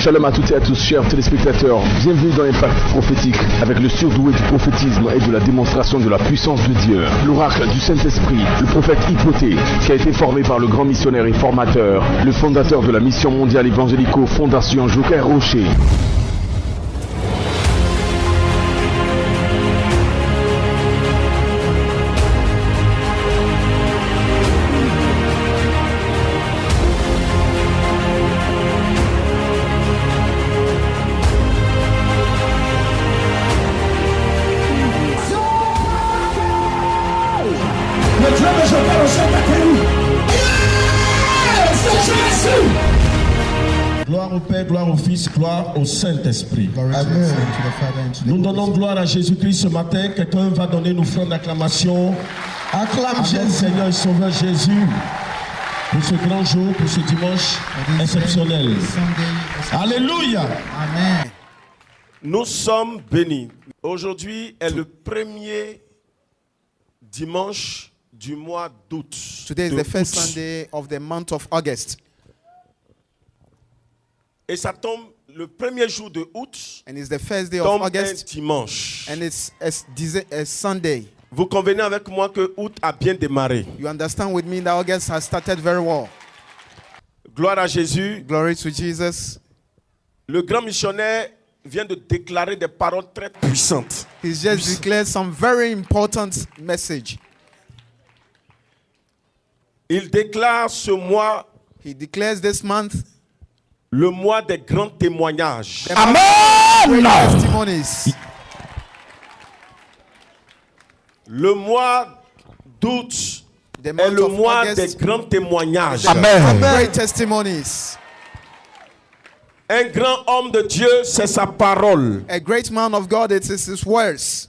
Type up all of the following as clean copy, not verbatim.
Shalom à toutes et à tous, chers téléspectateurs. Bienvenue dans l'Impact prophétique avec le surdoué du prophétisme et de la démonstration de la puissance de Dieu. L'oracle du Saint-Esprit, le prophète Hypothée, qui a été formé par le grand missionnaire et formateur, le fondateur de la mission mondiale évangélico Fondation Joker Rocher. Gloire au Père, gloire au Fils, gloire au Saint-Esprit. Amen. Nous donnons gloire à Jésus-Christ ce matin. Quelqu'un va donner une offrande d'acclamation. Acclame Jésus, Seigneur et Sauveur Jésus, pour ce grand jour, pour ce dimanche exceptionnel. Alléluia. Amen. Nous sommes bénis. Aujourd'hui est le premier dimanche du mois d'août. Today is the first Sunday of the month of August. Et ça tombe le premier jour de août. And it's the first day of Tombe un August. dimanche. And it's a Sunday. Vous convenez avec moi que août a bien démarré. You understand with me that August has started very well. Gloire à Jésus. Glory to Jesus. Le grand missionnaire vient de déclarer des paroles très puissantes. He's just declared some very important message. Il déclare ce mois He declares this month le mois des grands témoignages. the great testimonies. Le mois d'août The est month le of mois des August grands témoignages. Amen. Great testimonies. Un grand homme de Dieu, c'est sa parole. A great man of God, it is his words.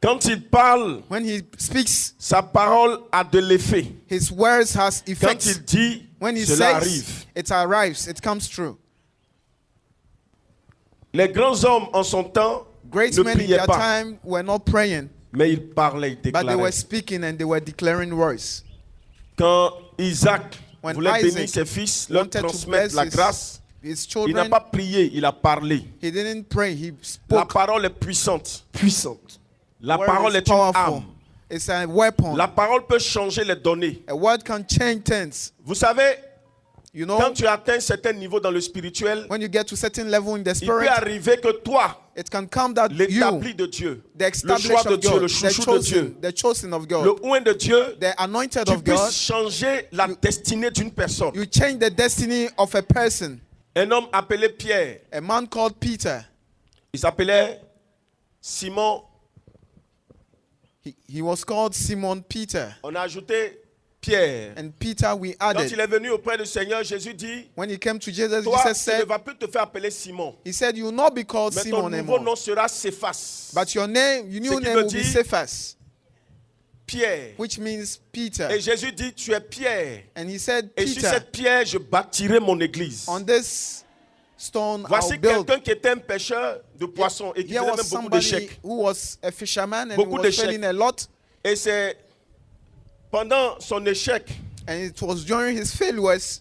Quand il parle, When he speaks, sa parole a de l'effet. his words has Quand effects. il dit, When he cela says, arrive. it arrives, it comes true. Les grands hommes en son temps Great ne men in priaient their pas, time were not praying, mais ils parlaient, ils but they were déclaraient. speaking and they were declaring words. Quand Isaac When voulait Isaac bénir ses fils, leur wanted to transmettre bless la grâce, his il n'a children, pas prié, il a parlé. he didn't pray, he La spoke. parole est puissante. La Word parole is est une powerful. arme. It's a weapon. La parole peut changer les données. A word can change things. Vous savez, You know, quand tu atteins un certain niveau dans le spirituel, when you get to a certain level in the il peut spirit, arriver que toi, it can come that l'établi you, de Dieu, the le established choix de of Dieu, God, le chouchou de Dieu, the chosen of God, le oint de Dieu, the anointed tu of God, puisses changer la destinée d'une personne. you change the destiny of a person. Un homme appelé Pierre, A man called Peter, il s'appelait Simon. he was called Simon Peter. On a ajouté Pierre. And Peter we Quand added. il est venu auprès du Seigneur, Jésus dit, When he came to Jesus, toi, Jesus tu ne said, vas plus te faire appeler Simon, he said, you will not be called mais ton Simon nouveau anymore, nom sera Céphas. but your new qui name veut will be dire- Cephas, Pierre. which means Peter. Et Jésus dit, tu es Pierre. And he said, Et sur Peter, cette pierre, je bâtirai mon église. on this stone Voici I'll build. quelqu'un qui était un pêcheur de poissons et qui Here faisait was même beaucoup somebody d'échecs. who was a fisherman and Beaucoup was d'échecs. failing a lot. Et c'est pendant son échec And it was during his failures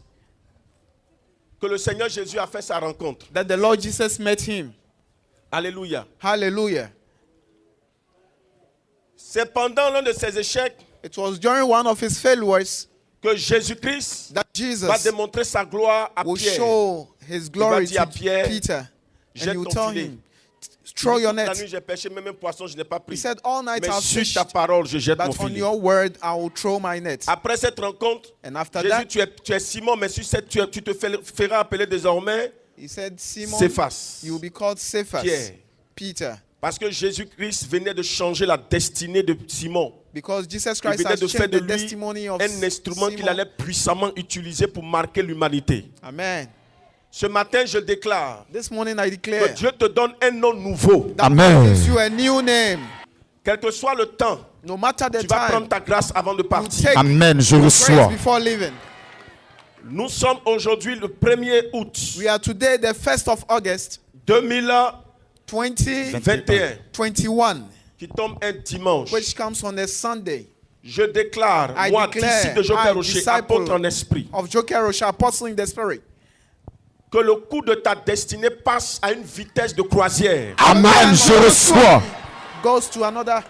que le Seigneur Jésus a fait sa rencontre. that the Lord Jesus met him. Alléluia. Hallelujah. C'est pendant l'un de ses échecs It was during one of his failures que Jésus-Christ that va Jesus démontrer sa gloire à will Pierre. show his glory dire à to Pierre, Peter. jette And he will ton tell filet. him, throw your La net. nuit, j'ai pêché, même un poisson, je n'ai pas He pris. said, all night Mais I've sur fished, ta parole, je jette mon but on filet. your word I will throw my net. Après cette rencontre, And after Jésus, that, tu es Simon, mais sur cette, tu te feras appeler désormais he said, Simon, Céphas. you will be called Cephas, Pierre. Peter. Parce que Jésus-Christ venait de changer la destinée de Simon. Because Jesus Il Christ venait has de faire changed de the lui testimony of un instrument qu'il Simon. allait puissamment utiliser pour marquer l'humanité. Amen. Ce matin, je déclare This morning I que declare Dieu te donne un nom nouveau. that God gives you a new name. Quel que soit le temps, No matter the tu vas time, prendre ta grâce avant de you partir. take Amen, je grace reçois. before leaving. Nous sommes aujourd'hui le 1er août We are today the 1st of August 2021 2021, qui tombe un dimanche. which comes on a Sunday. Je déclare, I moi, declare, disciple de Joker I, Rocher, disciple apôtre en esprit, of Joker Rocher, apostle in the spirit, Que le coup de ta destinée passe à une vitesse de croisière. Amen. Je reçois. Goes to another.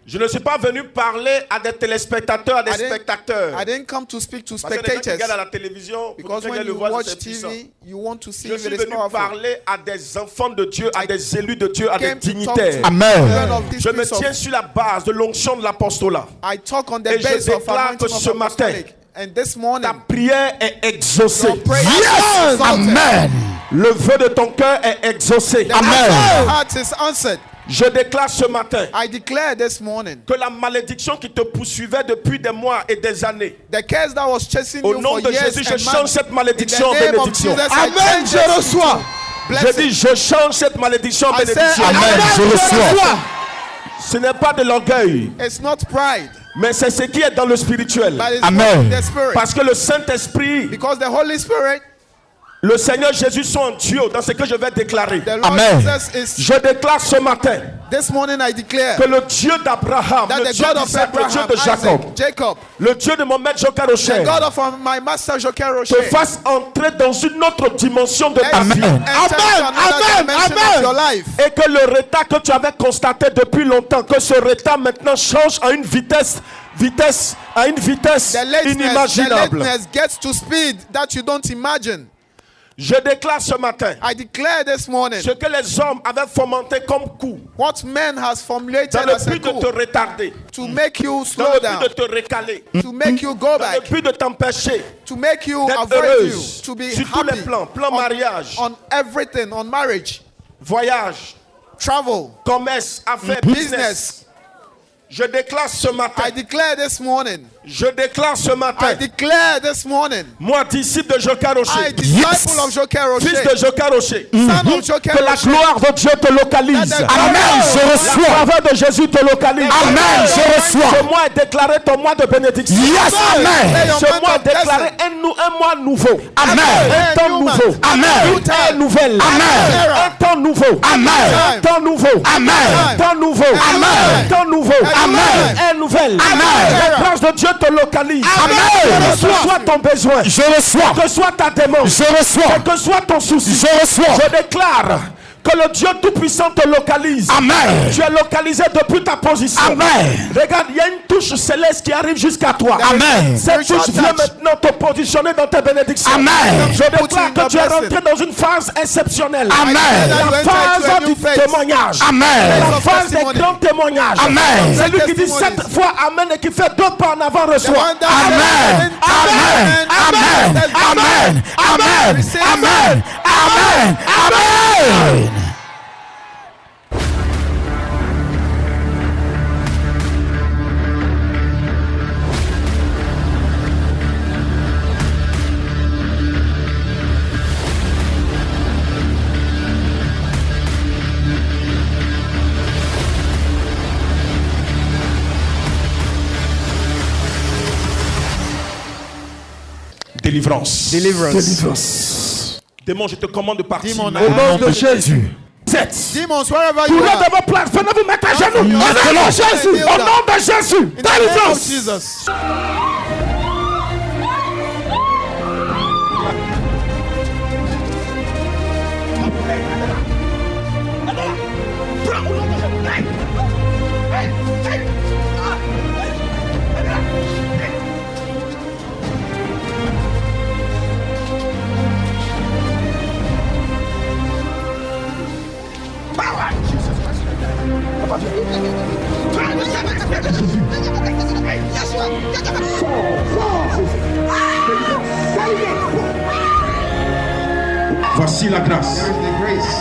Je ne suis pas venu parler à des téléspectateurs, à des spectateurs. I didn't come to speak to Parce que les gens qui spectators. regardent à la télévision, Because vous when le you voir, watch c'est puissant. TV, you want to see Je if suis it is venu powerful. parler à des enfants de Dieu, à des élus de Dieu, à des Came to talk dignitaires. to Amen. children of this Je me piece of- tiens sur la base de l'onction de l'apostolat. I talk on the Et je base of déclare anointing que of ce matin, apostolic. And this morning, Ta prière est exaucée. your prayer is Yes. exalted. Amen. Le vœu de ton cœur est exaucé. The Amen. answer of your heart is answered. Je déclare ce matin I declare this morning, que la malédiction qui te poursuivait depuis des mois et des années, the curse that was chasing au you nom for de years Jésus, je and change months, cette in malédiction en the name of bénédiction. Jesus, I Amen. change Je it reçois. into Je blessing. dis, je change cette malédiction en I say, bénédiction. Amen. Je reçois. Ce n'est pas de l'orgueil, It's not pride, mais c'est ce qui est dans le spirituel. but it's Amen. the spirit. Parce que le Saint-Esprit, Because the Holy Spirit, le Seigneur Jésus sont en duo dans ce que je vais déclarer. the Lord Amen. Jesus is. Je déclare ce matin This morning I declare que le Dieu d'Abraham, that le the Dieu God of d'Isaac, le Dieu Abraham, de Jacob, Isaac, Jacob, le Dieu de mon maître Jokarosher, the God of my master te Jokeroshe, fasse entrer dans une autre dimension de ta Amen. vie. Amen. Of your life. Et que le retard que tu avais constaté depuis longtemps, que ce retard maintenant change à une vitesse The inimaginable. lateness gets to speed that you don't imagine. Je déclare ce matin I declare this morning ce que les hommes avaient fomenté comme coup what man has formulated dans le as a but de te coup retarder, to make you dans slow le down, but de te recaler, to make you go dans le back, but de t'empêcher to make you d'être avoid you, heureuse to be sur tous les happy plans, plan mariage, on everything, on marriage, voyage, travel, commerce, affaires, business. business. Je déclare ce matin, I declare this morning, je déclare ce matin, I declare this morning, moi disciple de Jokarosher, I disciple of fils de Jokeroshe, Jokarosher, son of que la Jokeroshe, gloire de Dieu te localise. That the Amen. Je La reçois. faveur de Jésus te localise. Amen. Je reçois. Ce mois est déclaré ton mois de bénédiction. Yes. Amen. Ce mois est déclaré un mois nouveau. Amen. Un temps nouveau. Amen. Une ère nouvelle. Amen. Un temps nouveau. Amen. Un temps nouveau. Amen. Un temps nouveau. Amen. Un temps nouveau. Amen. Une ère nouvelle. Amen. La grâce de Dieu te localise. Amen. Quel que soit ton besoin. Je reçois. Quel que soit ta demande. Je reçois. Quel que soit ton souci. Je reçois. Je déclare que le Dieu Tout-Puissant te localise. Amen. Tu es localisé depuis ta position. Amen. Regarde, il y a une touche céleste qui arrive jusqu'à toi. Amen. Cette touche vient maintenant te positionner dans tes bénédictions. Amen. Je déclare que tu es rentré dans une phase exceptionnelle. Amen. La phase du témoignage. Amen. La phase des grands témoignages. Amen. Celui qui dit 7 fois Amen et qui fait 2 pas en avant reçoit. Amen. Amen. Amen. Amen. Amen. Amen. Amen. Amen. Délivrance. Deliverance. Démon, je te commande de partir. Demon, Au nom de Jésus. 7. Demons, wherever you Tournez are, de vos places. Venez vous mettre à genoux. Au you. nom de Jésus. Kneel Au down. nom de Jésus. in the name of Délivrance. Jesus. Voici la grâce.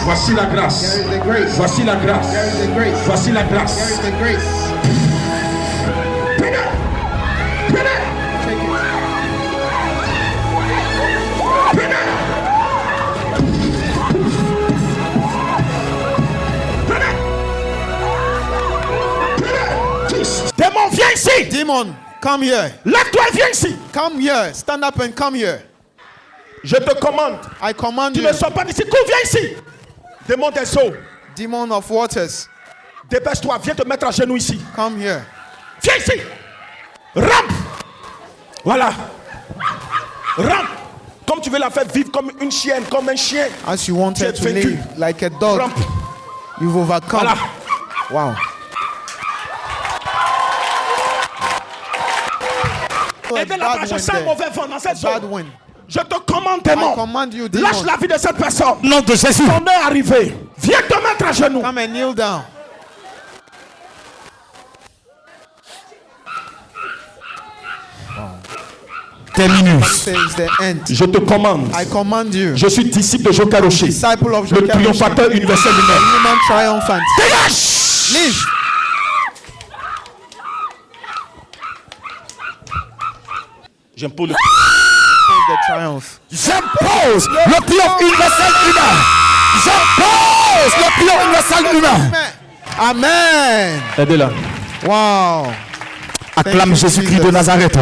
Voici la grâce. Voici la grâce. Voici la grâce. Démon, viens ici. Demon, come here. Lève-toi et viens ici. Come here. Stand up and come here. Je te commande. I command Tu you. ne sors pas d'ici. Cours, viens ici. Démon des eaux. Demon of waters, Dépêche-toi. Viens te mettre à genoux ici. come here. Viens ici. Rampe. Voilà. Rampe. Comme Comme tu veux la faire vivre comme une chienne, comme un chien. As you want her Tu to es vaincu. live like a dog, Rampe. you've overcome. Voilà. Wow. A Aidez là-bas, bad je wind sens un there. mauvais vent dans cette Bad zone. wind. Je te commande tes I mains. command you, Lâche demon. la vie de cette personne. Nom de Jésus. Ton heure est arrivée. Viens te mettre à genoux. Come and kneel down. Terminus. Says the end. Je te commande. I command you, Je suis disciple de Joe Karoshi, disciple of le Joe triomphateur universel humain. human triumphant. Dégage! Leave. J'impose le The triumph. J'impose le triomphe universel humain. J'impose le triomphe universel humain. Amen. Aidez-la. Wow. Acclame you, Jésus-Christ de Jesus. Nazareth.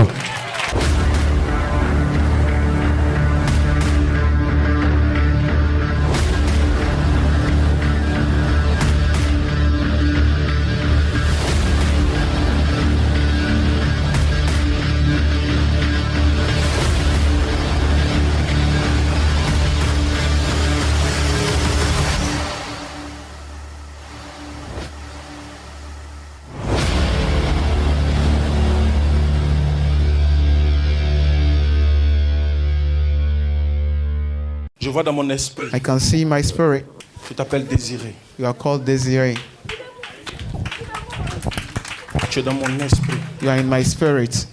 Je vois dans mon esprit. I can see my spirit. Tu t'appelles Désiré. You are called Desiree. Tu es dans mon esprit. You are in my spirit.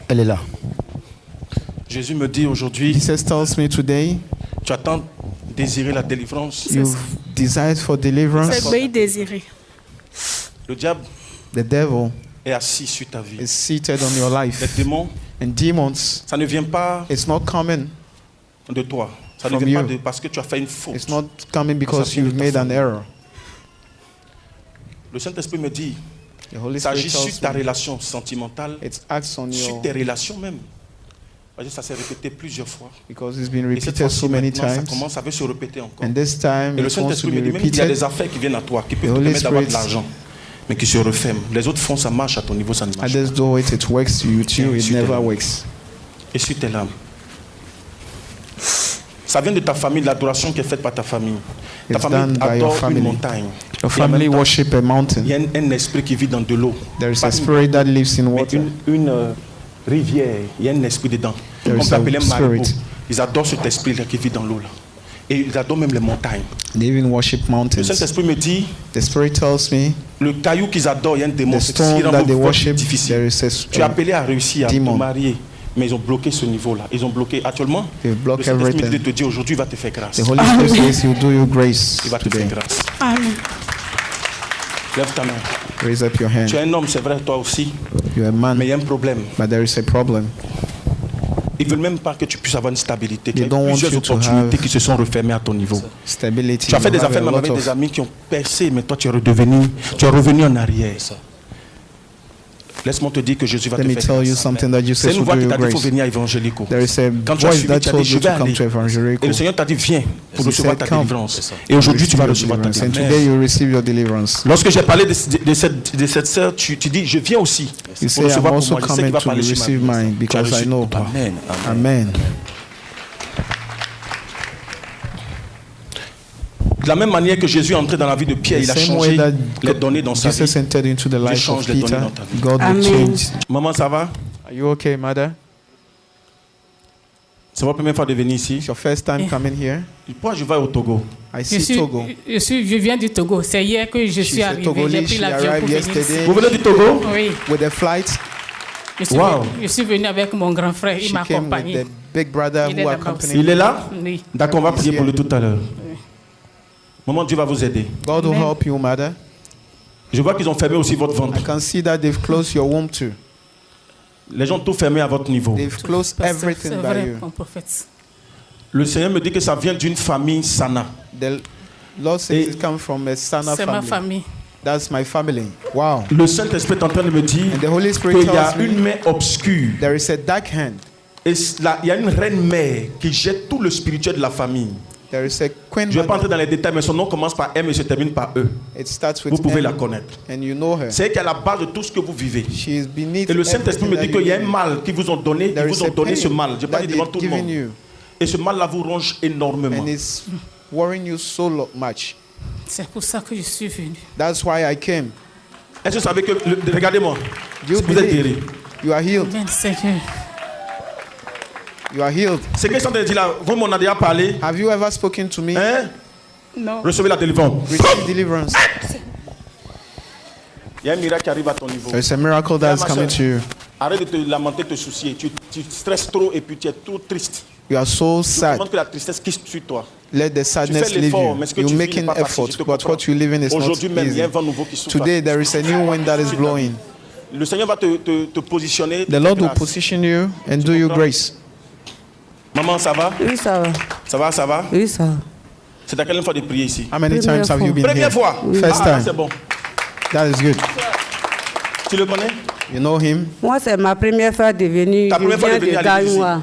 Elle est là. Jésus me dit aujourd'hui, Jesus tells me today, tu attends désirer la délivrance. you've desired for deliverance. C'est pays désiré. Le diable The devil est assis sur ta vie. is seated on your Les life. démons, And demons, ça ne vient pas it's not coming. de toi. Ça ne From vient pas you. parce que tu as fait une faute. It's not coming because Ça vient de you've ta made an famille. error. Le Saint-Esprit me dit, The Holy il Spirit s'agit sur tells ta me relation sentimentale, it acts on sur your, tes relations même. Parce que ça s'est répété plusieurs fois. because it's been Et cette repeated fois-ci, so many maintenant, ça times. commence, ça veut se répéter encore. And this time Et le it wants to Saint-Esprit be me dit, même qu'il y a repeated. des affaires qui viennent à toi, qui peuvent The te Holy permettre d'avoir de Spirit- l'argent, mais qui se referment. Les autres font, ça marche à ton niveau, ça ne marche Others pas. do it, it works with you, it Sur tes never larmes. works. Et sur tes larmes. Ça vient de ta famille, de l'adoration qui est faite par ta famille. Ta It's famille done by your adore une family. montagne. Your Et en même family temps, worship a il y mountain. a un esprit qui vit dans de l'eau. There is Pas a une- spirit that lives in mais water. une rivière, il y a un esprit dedans. There On is peut a appeler un marigot. spirit. Ils adorent cet esprit-là qui vit dans l'eau là. Et ils adorent même les montagnes. They even worship Le mountains. Saint-Esprit me dit, The spirit tells me le caillou qu'ils adorent, il y a un démon. the C'est ce qui stone rend that votre they vie worship, difficile. there is Tu es a appelé à réussir à te demon. marier, mais ils ont bloqué ce niveau-là. Ils ont bloqué actuellement. They block Le Saint-Esprit everything. te dit aujourd'hui, il va te faire grâce. The Holy Spirit says He'll do you grace Il va te faire today. grâce. Amen. Lève ta main. Raise up your hand. Tu es un homme, c'est vrai, toi aussi, You're a mais il man, y a un problème. but there is a problem. Ils veulent même pas que tu puisses avoir une stabilité. Il y a They don't want plusieurs you to opportunités have qui se sont refermées à ton niveau. Stability. Tu as fait You des have affaires a même lot avec des of- amis qui ont percé, mais toi tu es revenu en arrière. Laisse-moi te dire que Jésus va Let te me faire tell you grâce. something that C'est Jesus une will voix do qui you t'a dit qu'il faut grace. venir à Evangelico. There is a Quand tu as voice suivi, that tu as dit told je you vais to come aller. to Evangelico. Et le Seigneur t'a dit viens pour He recevoir said, ta "Come." délivrance. Et aujourd'hui tu vas recevoir ta And délivrance. today you receive your deliverance. Lorsque j'ai parlé de cette sœur, tu dis je viens aussi You pour say, I'm recevoir pour also moi. Je sais qu'il coming va to parler sur ma receive vie. mine Tu as because I reçu know. pour toi. Amen. Amen. De la même manière que Jésus est entré dans la vie de Pierre, The il a same changé way that les données dans sa Jesus vie. entered into the life change of les données Peter, dans ta vie. God will Amen. change. Maman, ça va? Are you okay, mother? C'est votre première fois de venir ici. It's your first time coming here? Pourquoi je vais au Togo? I see Togo. Je viens du Togo. C'est hier que je She's suis a arrivé. J'ai Togolese. pris She l'avion pour arrived venir ici. yesterday Vous venez du Togo? Oui, with a flight. Wow. je suis venu avec mon grand frère. Il She m'a came with accompagné. the big brother Il est who là-bas accompanied Il est là? Oui. D'accord, on va prier pour lui tout à l'heure. Maman, Dieu va vous aider. God will Amen. help you, mother. Je vois qu'ils ont fermé aussi votre ventre. I can see that they've closed your womb too. Les gens ont tout fermé à votre niveau. They've closed Parce que everything c'est by vrai, you. mon prophète. Le Seigneur me dit que ça vient d'une famille sana. The Lord says Et- it comes from a Sana C'est ma family. famille. That's my family. Wow. Le Saint-Esprit est en train de me dire And the Holy Spirit qu'il y a tells une me main obscure. there is a dark hand. Et là, il y a une reine mère qui jette tout le spirituel de la famille. There is a queen Je ne vais pas entrer mother. dans les détails, mais son nom commence par M et se termine par E. It starts with Vous pouvez M, la connaître. and you know her. C'est elle qui est à la base de tout ce que vous vivez. She is beneath Et le Saint-Esprit everything me that dit qu'il y a un you do. mal qu'ils vous ont donné. There Ils is vous ont a donné ce pain mal. Je that parle devant they've tout le given monde. you. Et ce mal-là vous ronge énormément. And it's worrying you so much. C'est pour ça que je suis venu. That's why I came. Est-ce que vous savez que... regardez-moi. You Vous êtes guéri. believe. You are healed. Amen, Seigneur. You are healed. Ce que je suis en train de dire là, vous m'en avez déjà parlé. Have you ever spoken to me? Hein? Non. Recevez la délivrance. Receive deliverance. Il y a un miracle qui arrive à ton niveau. There's a miracle that's Ma coming soeur, to you. Arrête de te lamenter, te soucier. Tu stresses trop et puis tu es trop triste. You are so Je sad. demande que la tristesse quitte sur toi. Let the Tu sadness fais leave l'effort, you. mais ce que You're tu vis making n'est pas facile, effort, je te but what comprends. you live in is not Aujourd'hui même, il y a un easy. vent nouveau qui souffle. Today there is a new wind that is blowing. Le Seigneur va te positionner. The Lord will grâce. position you and do you grace. Maman, ça va? Oui, ça va. Ça va, ça va? Oui, ça va. C'est à quelle fois de prier ici? How many Première times have you been Première here? fois? First Ah, time. c'est bon. That is good. Tu le connais? You know him? Moi, c'est ma première fois de venir. Ta première fois de Je venir viens à de l'église Gagnoa.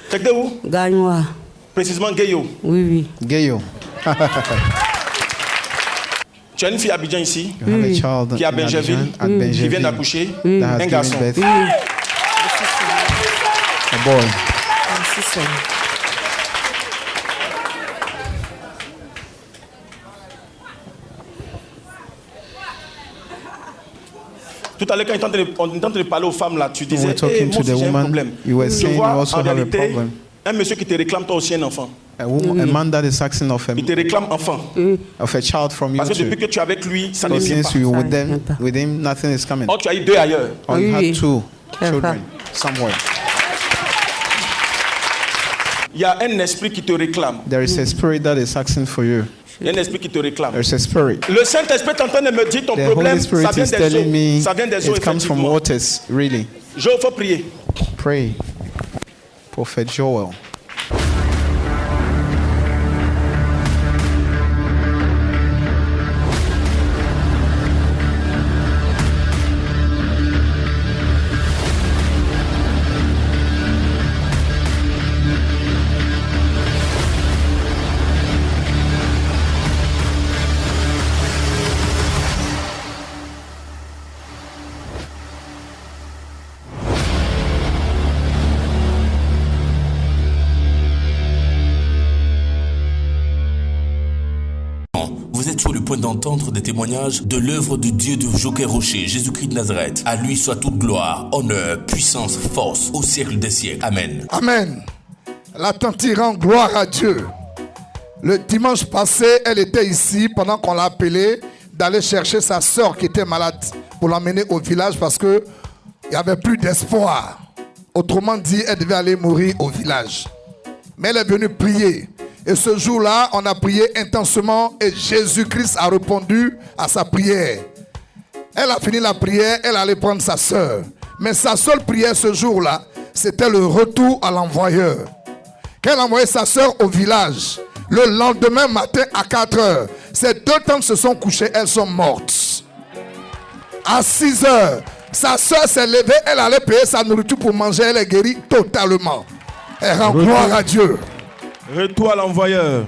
C'est de où? Gagnoa. Précisément Gayo. Oui, oui. Gayo. Tu as une fille à Abidjan ici You have a child qui est à in Benjerville, Abidjan, at qui vient Benjerville d'accoucher. that has Un given garçon. birth. Oui. A boy. C'est ça. Tout à l'heure, quand on est en train de parler aux femmes là, tu When disais, we're talking moi to aussi the j'ai un woman, problème. you were Tu saying you vois, also en have a réalité, problem. un monsieur qui te réclame toi aussi un enfant. A man that is asking Il te réclame enfant. of a child from you Parce que depuis too. que tu es avec lui, ça ne So vient since pas. you're Ça with vient them, pas. with him, nothing is coming. Or tu as eu deux ailleurs. Or you Oui, had oui. two C'est children somewhere. Il y a un esprit qui te réclame. There is a spirit that is asking for you. Il y a un esprit qui te réclame. There's a spirit. Le Saint-Esprit est en train de me dire ton The problème, Holy Spirit ça vient is des telling me eaux. Ça vient des eaux, it comes from effectivement. waters, really. Je faut prier. Pray. Prophet Joel. Vous êtes sur le point d'entendre des témoignages de l'œuvre du Dieu de Joker Rocher, Jésus-Christ de Nazareth. À lui soit toute gloire, honneur, puissance, force, au siècle des siècles. Amen. Amen. L'attente rend gloire à Dieu. Le dimanche passé, elle était ici pendant qu'on l'a appelée d'aller chercher sa sœur qui était malade pour l'emmener au village parce qu'il n'y avait plus d'espoir. Autrement dit, elle devait aller mourir au village. Mais elle est venue prier. Et ce jour-là, on a prié intensément et Jésus-Christ a répondu à sa prière. Elle a fini la prière, elle allait prendre sa sœur. Mais sa seule prière ce jour-là, c'était le retour à l'envoyeur. Quand elle a envoyé sa sœur au village, le lendemain matin à 4 heures, ces deux tantes se sont couchées, elles sont mortes. À 6 heures, sa sœur s'est levée, elle allait payer sa nourriture pour manger, elle est guérie totalement. Elle rend gloire à Dieu. Retour à l'envoyeur.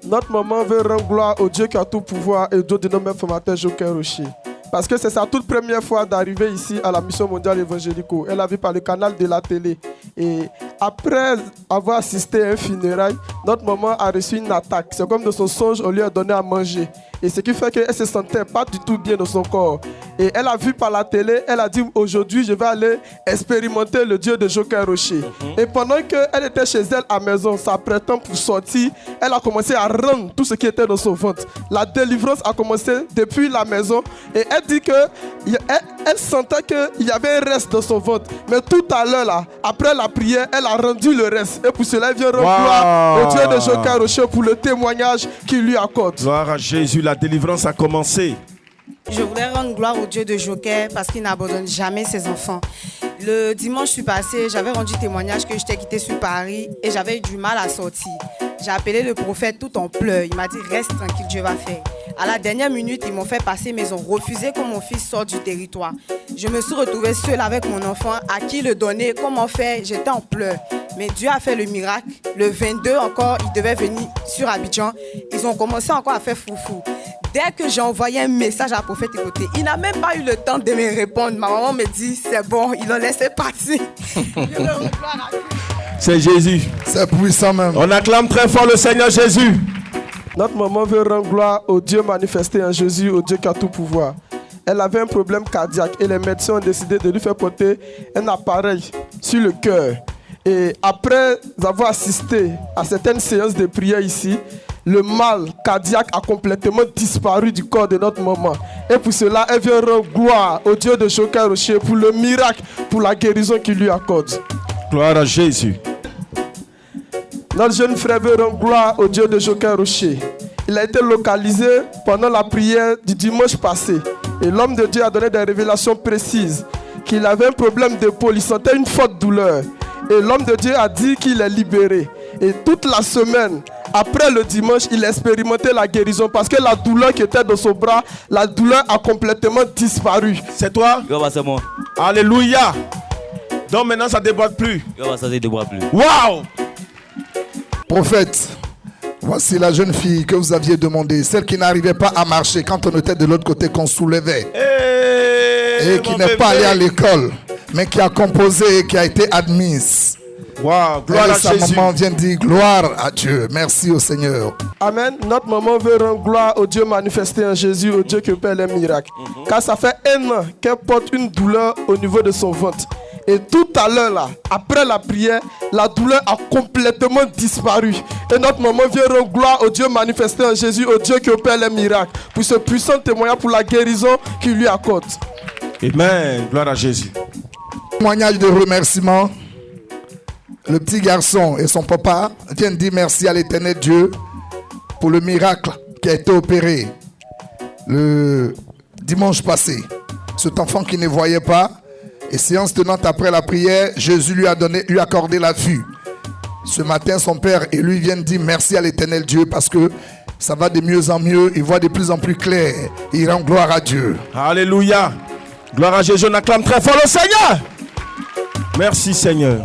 Notre maman veut rendre gloire au Dieu qui a tout pouvoir et Dieu de nos mères formateurs Joker Rocher. Parce que c'est sa toute première fois d'arriver ici à la mission mondiale évangélico. Elle a vu par le canal de la télé. Et après avoir assisté à un funérail, notre maman a reçu une attaque. C'est comme de son songe, on lui a donné à manger. Et ce qui fait qu'elle se sentait pas du tout bien dans son corps. Et elle a vu par la télé, elle a dit aujourd'hui je vais aller expérimenter le Dieu de Joker Rocher. Et pendant qu'elle était chez elle à la maison, s'apprêtant pour sortir, elle a commencé à rendre tout ce qui était dans son ventre. La délivrance a commencé depuis la maison et elle dit que elle sentait qu'il y avait un reste dans son ventre. Mais tout à l'heure là, après la prière, elle a rendu le reste. Et pour cela, elle vient rendre gloire au Dieu de Joker Rocher pour le témoignage qu'il lui accorde. Gloire à Jésus, la délivrance a commencé. Je voudrais rendre gloire au Dieu de Joker parce qu'il n'abandonne jamais ses enfants. Le dimanche passé, j'avais rendu témoignage que j'étais quittée sur Paris et j'avais eu du mal à sortir. J'ai appelé le prophète tout en pleurs. Il m'a dit reste tranquille, Dieu va faire. À la dernière minute, ils m'ont fait passer, mais ils ont refusé que mon fils sorte du territoire. Je me suis retrouvée seule avec mon enfant, à qui le donner, comment faire, j'étais en pleurs. Mais Dieu a fait le miracle. Le 22 encore, ils devaient venir sur Abidjan. Ils ont commencé encore à faire foufou. Dès que j'ai envoyé un message à prophète Hypothé, il n'a même pas eu le temps de me répondre. Ma maman me dit, c'est bon, ils l'ont laissé partir. C'est Jésus. C'est puissant même. On acclame très fort le Seigneur Jésus. Notre maman veut rendre gloire au Dieu manifesté en Jésus, au Dieu qui a tout pouvoir. Elle avait un problème cardiaque et les médecins ont décidé de lui faire porter un appareil sur le cœur. Et après avoir assisté à certaines séances de prière ici, le mal cardiaque a complètement disparu du corps de notre maman. Et pour cela, elle vient rendre gloire au Dieu de Joker Rocher pour le miracle, pour la guérison qu'il lui accorde. Gloire à Jésus. Notre jeune frère veut rendre gloire au Dieu de Joker Rocher. Il a été localisé pendant la prière du dimanche passé. Et l'homme de Dieu a donné des révélations précises. Qu'il avait un problème d'épaule, il sentait une forte douleur. Et l'homme de Dieu a dit qu'il est libéré. Et toute la semaine, après le dimanche, il a expérimenté la guérison. Parce que la douleur qui était dans son bras, la douleur a complètement disparu. C'est toi? C'est moi. Alléluia. Donc maintenant ça ne déborde plus. Ça ne déborde plus. Waouh! Prophète, voici la jeune fille que vous aviez demandé, celle qui n'arrivait pas à marcher quand on était de l'autre côté, qu'on soulevait. Et qui n'est pas allée à l'école, mais qui a composé et qui a été admise. Wow, gloire à sa Jésus. maman vient dire gloire à Dieu. Merci au Seigneur. Amen. Notre maman veut rendre gloire au Dieu manifesté en Jésus, au Dieu qui opère les miracles. Car ça fait 1 an qu'elle porte une douleur au niveau de son ventre. Et tout à l'heure là, après la prière, la douleur a complètement disparu. Et notre maman vient rendre gloire au Dieu manifesté en Jésus, au Dieu qui opère les miracles, pour ce puissant témoignage, pour la guérison qu'il lui accorde. Amen. Gloire à Jésus. Témoignage de remerciement. Le petit garçon et son papa viennent dire merci à l'Éternel Dieu pour le miracle qui a été opéré le dimanche passé. Cet enfant qui ne voyait pas, et séance tenante après la prière, Jésus lui a accordé la vue. Ce matin, son père et lui viennent dire merci à l'Éternel Dieu parce que ça va de mieux en mieux, il voit de plus en plus clair. Il rend gloire à Dieu. Alléluia. Gloire à Jésus. On acclame très fort le Seigneur. Merci Seigneur.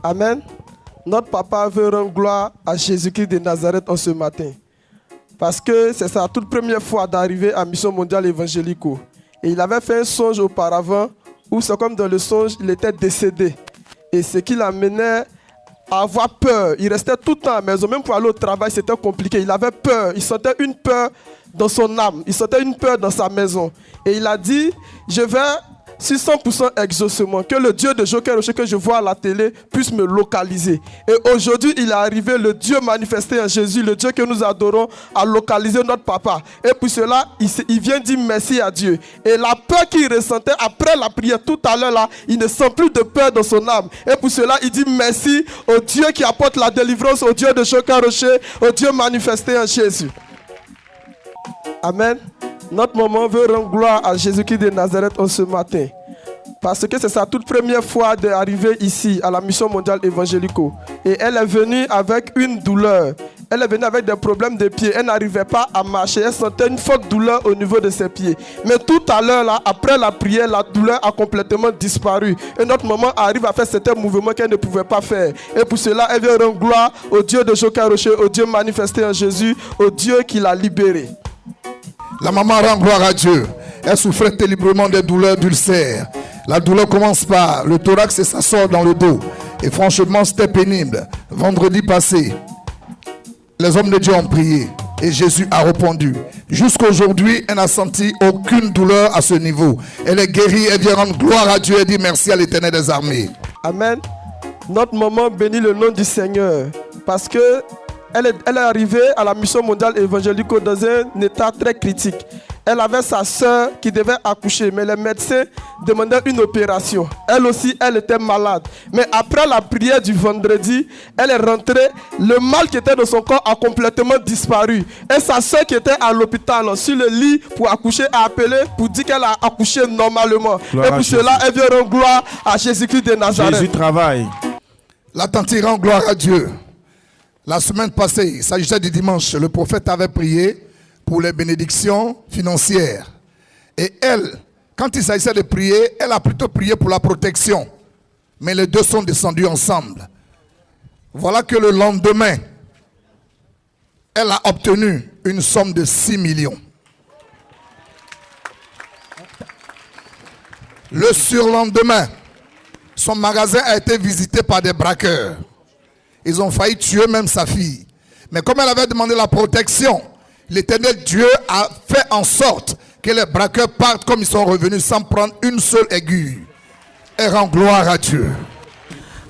Amen. Notre papa veut rendre gloire à Jésus-Christ de Nazareth en ce matin. Parce que c'est sa toute première fois d'arriver à Mission Mondiale Évangélico. Et il avait fait un songe auparavant où c'est comme dans le songe, il était décédé. Et ce qui l'amenait à avoir peur. Il restait tout le temps à la maison. Même pour aller au travail, c'était compliqué. Il avait peur. Il sentait une peur dans son âme. Il sentait une peur dans sa maison. Et il a dit, je vais... 600% exaucement, que le Dieu de Joker Rocher que je vois à la télé puisse me localiser. Et aujourd'hui, il est arrivé, le Dieu manifesté en Jésus, le Dieu que nous adorons, à localiser notre papa. Et pour cela, il vient dire merci à Dieu. Et la peur qu'il ressentait après la prière tout à l'heure là, il ne sent plus de peur dans son âme. Et pour cela, il dit merci au Dieu qui apporte la délivrance, au Dieu de Joker Rocher, au Dieu manifesté en Jésus. Amen. Notre maman veut rendre gloire à Jésus-Christ de Nazareth en ce matin. Parce que c'est sa toute première fois d'arriver ici à la Mission Mondiale Évangélico. Et elle est venue avec une douleur. Elle est venue avec des problèmes de pieds. Elle n'arrivait pas à marcher. Elle sentait une forte douleur au niveau de ses pieds. Mais tout à l'heure, là, après la prière, la douleur a complètement disparu. Et notre maman arrive à faire certains mouvements qu'elle ne pouvait pas faire. Et pour cela, elle vient rendre gloire au Dieu de Joker Rocher, au Dieu manifesté en Jésus, au Dieu qui l'a libéré. La maman rend gloire à Dieu. Elle souffrait terriblement des douleurs d'ulcères. La douleur commence par le thorax et ça sort dans le dos. Et franchement, c'était pénible. Vendredi passé, les hommes de Dieu ont prié et Jésus a répondu. Jusqu'aujourd'hui, elle n'a senti aucune douleur à ce niveau. Elle est guérie, elle vient rendre gloire à Dieu et dit merci à l'Éternel des armées. Amen. Notre maman bénit le nom du Seigneur parce que elle est arrivée à la Mission Mondiale Évangélico dans un état très critique. Elle avait sa soeur qui devait accoucher, mais les médecins demandaient une opération. Elle aussi, elle était malade. Mais après la prière du vendredi, elle est rentrée. Le mal qui était dans son corps a complètement disparu. Et sa soeur qui était à l'hôpital, sur le lit pour accoucher, a appelé pour dire qu'elle a accouché normalement. Gloire et pour cela, elle vient rendre gloire à Jésus-Christ de Nazareth. Jésus travaille. La tante rend gloire à Dieu. La semaine passée, il s'agissait du dimanche, le prophète avait prié pour les bénédictions financières. Et elle, quand il s'agissait de prier, elle a plutôt prié pour la protection. Mais les deux sont descendus ensemble. Voilà que le lendemain, elle a obtenu une somme de 6 millions. Le surlendemain, Son magasin a été visité par des braqueurs. Ils ont failli tuer même sa fille. Mais comme elle avait demandé la protection, l'Éternel Dieu a fait en sorte que les braqueurs partent comme ils sont revenus sans prendre une seule aiguille. Et rend gloire à Dieu.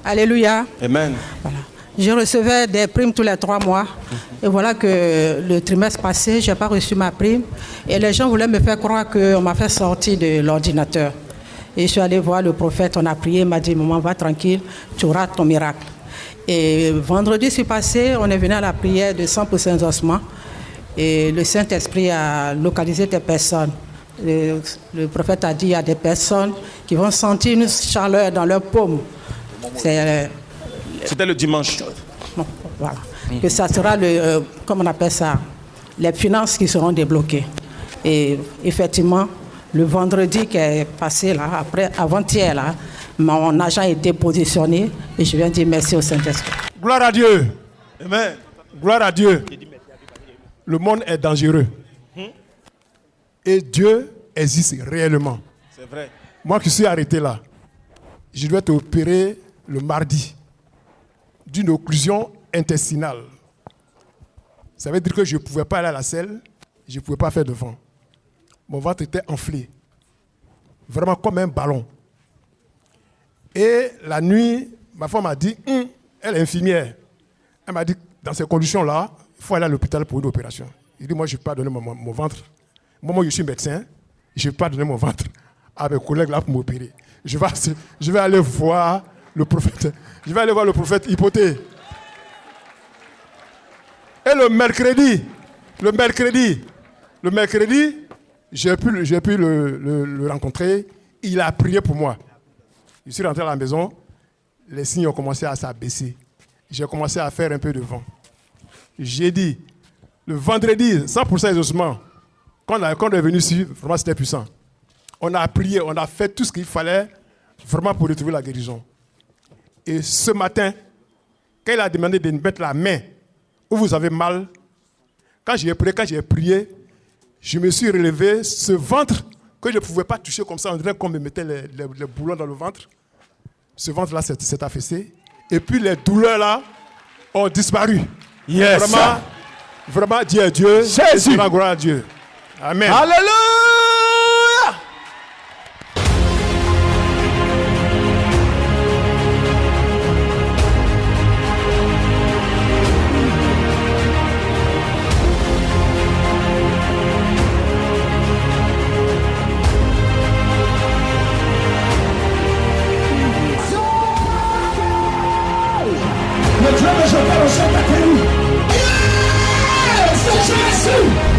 Alléluia. Amen. Voilà. Je recevais des primes tous les 3 mois. Et voilà que le trimestre passé, je n'ai pas reçu ma prime. Et les gens voulaient me faire croire qu'on m'a fait sortir de l'ordinateur. Et je suis allé voir le prophète, on a prié, il m'a dit, maman, va tranquille, tu auras ton miracle. Et vendredi, c'est passé, on est venu à la prière de 100% ossements. Et le Saint-Esprit a localisé des personnes. Le prophète a dit, il y a des personnes qui vont sentir une chaleur dans leur paume. C'était le dimanche. Voilà. Que ça sera, comment on appelle ça, les finances qui seront débloquées. Et effectivement, le vendredi qui est passé, là, avant-hier, là, mon agent a été positionné et je viens dire merci au Saint-Esprit. Gloire à Dieu. Amen. Gloire à Dieu. Le monde est dangereux. Et Dieu existe réellement. C'est vrai. Moi qui suis arrêté là, je dois être opéré le mardi d'une occlusion intestinale. Ça veut dire que je ne pouvais pas aller à la selle, je ne pouvais pas faire devant. Mon ventre était enflé, vraiment comme un ballon. Et la nuit, ma femme m'a dit, elle est infirmière. Elle m'a dit, dans ces conditions-là, il faut aller à l'hôpital pour une opération. Il dit, moi, je ne vais pas donner mon ventre. Moi, je suis médecin, je ne vais pas donner mon ventre à mes collègues là pour m'opérer. Je vais aller voir le prophète. Je vais aller voir le prophète Hypothée. Et le mercredi, j'ai pu le rencontrer. Il a prié pour moi. Je suis rentré à la maison. Les signes ont commencé à s'abaisser. J'ai commencé à faire un peu de vent. J'ai dit, le vendredi, 100% exaucement, quand on est venu ici, vraiment c'était puissant. On a prié, on a fait tout ce qu'il fallait vraiment pour retrouver la guérison. Et ce matin, quand il a demandé de mettre la main où vous avez mal, quand j'ai prié, je me suis relevé, ce ventre que je ne pouvais pas toucher comme ça, on dirait qu'on me mettait les boulons dans le ventre. Ce ventre-là s'est affaissé. Et puis les douleurs là ont disparu. Yes. Vraiment, Dieu est Dieu. Jésus. Gloire à Dieu. Amen. Alléluia. Le Dieu de Joker Rocher t'a connu. C'est Jésus.